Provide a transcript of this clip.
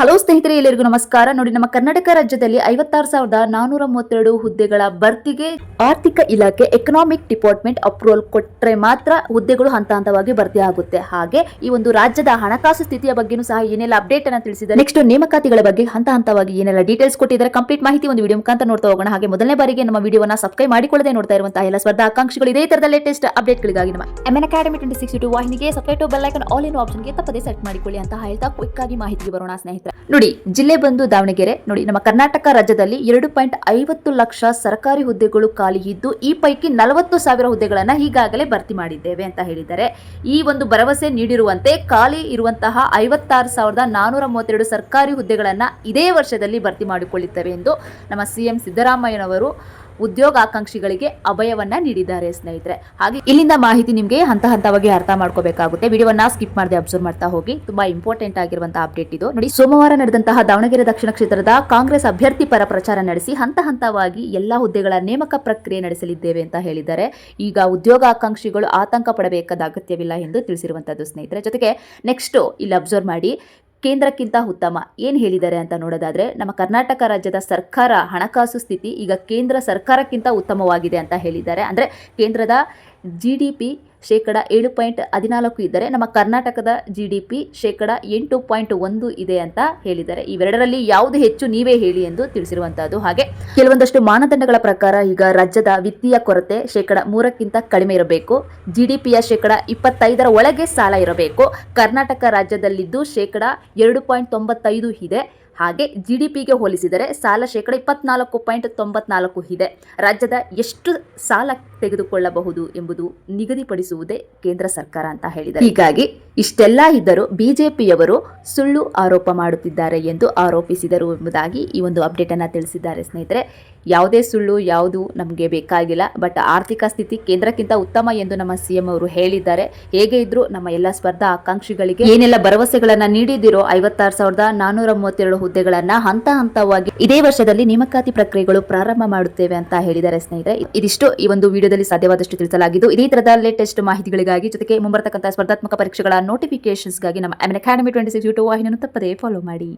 Hello ಸ್ನೇಹಿತರೆ, ಎಲ್ಲರಿಗೂ ನಮಸ್ಕಾರ. ನೋಡಿ, ನಮ್ಮ ಕರ್ನಾಟಕ ರಾಜ್ಯದಲ್ಲಿ 56,432 ಹುದ್ದೆಗಳ ಭರ್ತಿಗೆ ಆರ್ಥಿಕ ಇಲಾಖೆ ಎಕನಾಮಿಕ್ ಡಿಪಾರ್ಟ್ಮೆಂಟ್ ಅಪ್ರೂವಲ್ ಕೊಟ್ಟರೆ ಮಾತ್ರ ಹುದ್ದೆಗಳು ಹಂತ ಹಂತವಾಗಿ ಭರ್ತಿ ಆಗುತ್ತೆ. ಹಾಗೆ ಈ ಒಂದು ರಾಜ್ಯದ ಹಣಕಾಸು ಸ್ಥಿತಿಯ ಬಗ್ಗೆನೂ ಸಹ ಏನೆಲ್ಲ ಅಪ್ಡೇಟ್ ಅನ್ನು ತಿಳಿಸಿದ್ದಾರೆ. ನೆಕ್ಸ್ಟ್ ನೇಮಕಾತಿಗಳ ಬಗ್ಗೆ ಹಂತ ಹಂತವಾಗಿ ಏನೆಲ್ಲ ಡೀಟೇಲ್ಸ್ ಕೊಟ್ಟಿದ್ದಾರೆ, ಕಂಪ್ಲೀಟ್ ಮಾಹಿತಿ ಒಂದು ವಿಡಿಯೋ ಮುಖಾಂತರ ನೋಡ್ತಾ ಹೋಗೋಣ. ಹಾಗೆ ಮೊದಲನೇ ಬಾರಿಗೆ ನಮ್ಮ ವಿಡಿಯೋನ ಸಬ್ಸ್ಕ್ರೈಬ್ ಮಾಡಿಕೊಳ್ಳದೆ ನೋಡ್ತಾ ಇರುವಂತಹ ಎಲ್ಲ ಸ್ಪರ್ಧಾ ಆಕಾಂಕ್ಷಿಗಳು ಇದೇ ತರದ ಲೇಟೆಸ್ಟ್ ಅಪ್ಡೇಟ್ಗಳಿಗಾಗಿ ನಮ್ಮ MN Academy 2062 ವಾಹಿನಿಗೆ subscribe bell icon all in ಆಪ್ಷನ್ಗೆ ತಪ್ಪದೇ ಸೆಟ್ ಮಾಡಿಕೊಳ್ಳಿ ಅಂತ ಹೇಳ್ತಾ ಕ್ವಿಕ್ ಆಗಿ ಮಾಹಿತಿಗೆ ಬರೋಣ ಸ್ನೇಹಿತರೆ. ನೋಡಿ, ಜಿಲ್ಲೆ ಬಂದು ದಾವಣಗೆರೆ. ನೋಡಿ, ನಮ್ಮ ಕರ್ನಾಟಕ ರಾಜ್ಯದಲ್ಲಿ 2.50 ಲಕ್ಷ ಸರ್ಕಾರಿ ಹುದ್ದೆಗಳು ಖಾಲಿ ಇದ್ದು, ಈ ಪೈಕಿ 40,000 ಹುದ್ದೆಗಳನ್ನ ಈಗಾಗಲೇ ಭರ್ತಿ ಮಾಡಿದ್ದೇವೆ ಅಂತ ಹೇಳಿದ್ದಾರೆ. ಈ ಒಂದು ಭರವಸೆ ನೀಡಿರುವಂತೆ ಖಾಲಿ ಇರುವಂತಹ 56,432 ಸರ್ಕಾರಿ ಹುದ್ದೆಗಳನ್ನ ಇದೇ ವರ್ಷದಲ್ಲಿ ಭರ್ತಿ ಮಾಡಿಕೊಳ್ಳುತ್ತೇವೆ ಎಂದು ನಮ್ಮ CM ಸಿದ್ದರಾಮಯ್ಯನವರು ಉದ್ಯೋಗಾಕಾಂಕ್ಷಿಗಳಿಗೆ ಅಭಯವನ್ನ ನೀಡಿದ್ದಾರೆ ಸ್ನೇಹಿತರೆ. ಹಾಗೆ ಇಲ್ಲಿಂದ ಮಾಹಿತಿ ನಿಮಗೆ ಹಂತ ಹಂತವಾಗಿ ಅರ್ಥ ಮಾಡ್ಕೋಬೇಕಾಗುತ್ತೆ. ವಿಡಿಯೋವನ್ನ ಸ್ಕಿಪ್ ಮಾಡದೆ ಅಬ್ಸರ್ವ್ ಮಾಡ್ತಾ ಹೋಗಿ. ತುಂಬಾ ಇಂಪಾರ್ಟೆಂಟ್ ಆಗಿರುವಂತಹ ಅಪ್ಡೇಟ್ ಇದು. ನೋಡಿ, ಸೋಮವಾರ ನಡೆದಂತಹ ದಾವಣಗೆರೆ ದಕ್ಷಿಣ ಕ್ಷೇತ್ರದ ಕಾಂಗ್ರೆಸ್ ಅಭ್ಯರ್ಥಿ ಪರ ಪ್ರಚಾರ ನಡೆಸಿ ಹಂತ ಹಂತವಾಗಿ ಎಲ್ಲಾ ಹುದ್ದೆಗಳ ನೇಮಕ ಪ್ರಕ್ರಿಯೆ ನಡೆಸಲಿದ್ದೇವೆ ಅಂತ ಹೇಳಿದ್ದಾರೆ. ಈಗ ಉದ್ಯೋಗಾಕಾಂಕ್ಷಿಗಳು ಆತಂಕ ಪಡಬೇಕಾದ ಅಗತ್ಯವಿಲ್ಲ ಎಂದು ತಿಳಿಸಿರುವಂತದ್ದು ಸ್ನೇಹಿತರೆ. ಜೊತೆಗೆ ನೆಕ್ಸ್ಟ್ ಇಲ್ಲಿ ಅಬ್ಸರ್ವ್ ಮಾಡಿ, ಕೇಂದ್ರಕ್ಕಿಂತ ಉತ್ತಮ ಏನು ಹೇಳಿದ್ದಾರೆ ಅಂತ ನೋಡೋದಾದ್ರೆ, ನಮ್ಮ ಕರ್ನಾಟಕ ರಾಜ್ಯದ ಸರ್ಕಾರ ಹಣಕಾಸು ಸ್ಥಿತಿ ಈಗ ಕೇಂದ್ರ ಸರ್ಕಾರಕ್ಕಿಂತ ಉತ್ತಮವಾಗಿದೆ ಅಂತ ಹೇಳಿದ್ದಾರೆ. ಅಂದರೆ ಕೇಂದ್ರದ GDP 7.14 ಇದ್ದರೆ ನಮ್ಮ ಕರ್ನಾಟಕದ GDP 8.1 ಇದೆ ಅಂತ ಹೇಳಿದ್ದಾರೆ. ಇವೆರಡರಲ್ಲಿ ಯಾವುದು ಹೆಚ್ಚು ನೀವೇ ಹೇಳಿ ಎಂದು ತಿಳಿಸಿರುವಂತಹದ್ದು. ಹಾಗೆ ಕೆಲವೊಂದಷ್ಟು ಮಾನದಂಡಗಳ ಪ್ರಕಾರ ಈಗ ರಾಜ್ಯದ ವಿತ್ತೀಯ ಕೊರತೆ 3% ಕಡಿಮೆ ಇರಬೇಕು, GDPಯ 25% ಒಳಗೆ ಸಾಲ ಇರಬೇಕು. ಕರ್ನಾಟಕ ರಾಜ್ಯದಲ್ಲಿದ್ದು 2.95 ಇದೆ. ಹಾಗೆ GDPಗೆ ಹೋಲಿಸಿದರೆ ಸಾಲ 24.94 ಇದೆ. ರಾಜ್ಯದ ಎಷ್ಟು ಸಾಲ ತೆಗೆದುಕೊಳ್ಳಬಹುದು ಎಂಬುದು ನಿಗದಿಪಡಿಸುವುದೇ ಕೇಂದ್ರ ಸರ್ಕಾರ ಅಂತ ಹೇಳಿದ್ದಾರೆ. ಹೀಗಾಗಿ ಇಷ್ಟೆಲ್ಲ ಇದ್ದರೂ ಬಿಜೆಪಿಯವರು ಸುಳ್ಳು ಆರೋಪ ಮಾಡುತ್ತಿದ್ದಾರೆ ಎಂದು ಆರೋಪಿಸಿದರು ಎಂಬುದಾಗಿ ಈ ಒಂದು ಅಪ್ಡೇಟ್ ಅನ್ನ ತಿಳಿಸಿದ್ದಾರೆ ಸ್ನೇಹಿತರೆ. ಯಾವುದೇ ಸುಳ್ಳು ಯಾವುದು ನಮಗೆ ಬೇಕಾಗಿಲ್ಲ, ಬಟ್ ಆರ್ಥಿಕ ಸ್ಥಿತಿ ಕೇಂದ್ರಕ್ಕಿಂತ ಉತ್ತಮ ಎಂದು ನಮ್ಮ CM ಅವರು ಹೇಳಿದ್ದಾರೆ. ಹೇಗೆ ಇದ್ರೂ ನಮ್ಮ ಎಲ್ಲ ಸ್ಪರ್ಧಾ ಆಕಾಂಕ್ಷಿಗಳಿಗೆ ಏನೆಲ್ಲ ಭರವಸೆಗಳನ್ನ ನೀಡಿದಿರೋ 56,432 ಹುದ್ದೆಗಳನ್ನ ಹಂತ ಹಂತವಾಗಿ ಇದೇ ವರ್ಷದಲ್ಲಿ ನೇಮಕಾತಿ ಪ್ರಕ್ರಿಯೆಗಳು ಪ್ರಾರಂಭ ಮಾಡುತ್ತೇವೆ ಅಂತ ಹೇಳಿದ್ದಾರೆ ಸ್ನೇಹಿತರೆ. ಇದಿಷ್ಟು ಈ ಒಂದು ವಿಡಿಯೋದಲ್ಲಿ ಸಾಧ್ಯವಾದಷ್ಟು ತಿಳಿಸಲಾಗಿದ್ದು. ಇದೇ ತರದ ಲೇಟೆಸ್ಟ್ ಮಾಹಿತಿಗಳಿಗಾಗಿ ಜೊತೆಗೆ ಮುಂಬರ್ತಕ್ಕಂಥ ಸ್ಪರ್ಧಾತ್ಮಕ ಪರೀಕ್ಷೆಗಳ ನೋಟಿಫಿಕೇಶನ್ಸ್ಗಾಗಿ ನಮ್ಮ MN Academy 2062 ವಾಹಿನಿಯನ್ನು ತಪ್ಪದೇ ಫಾಲೋ ಮಾಡಿ.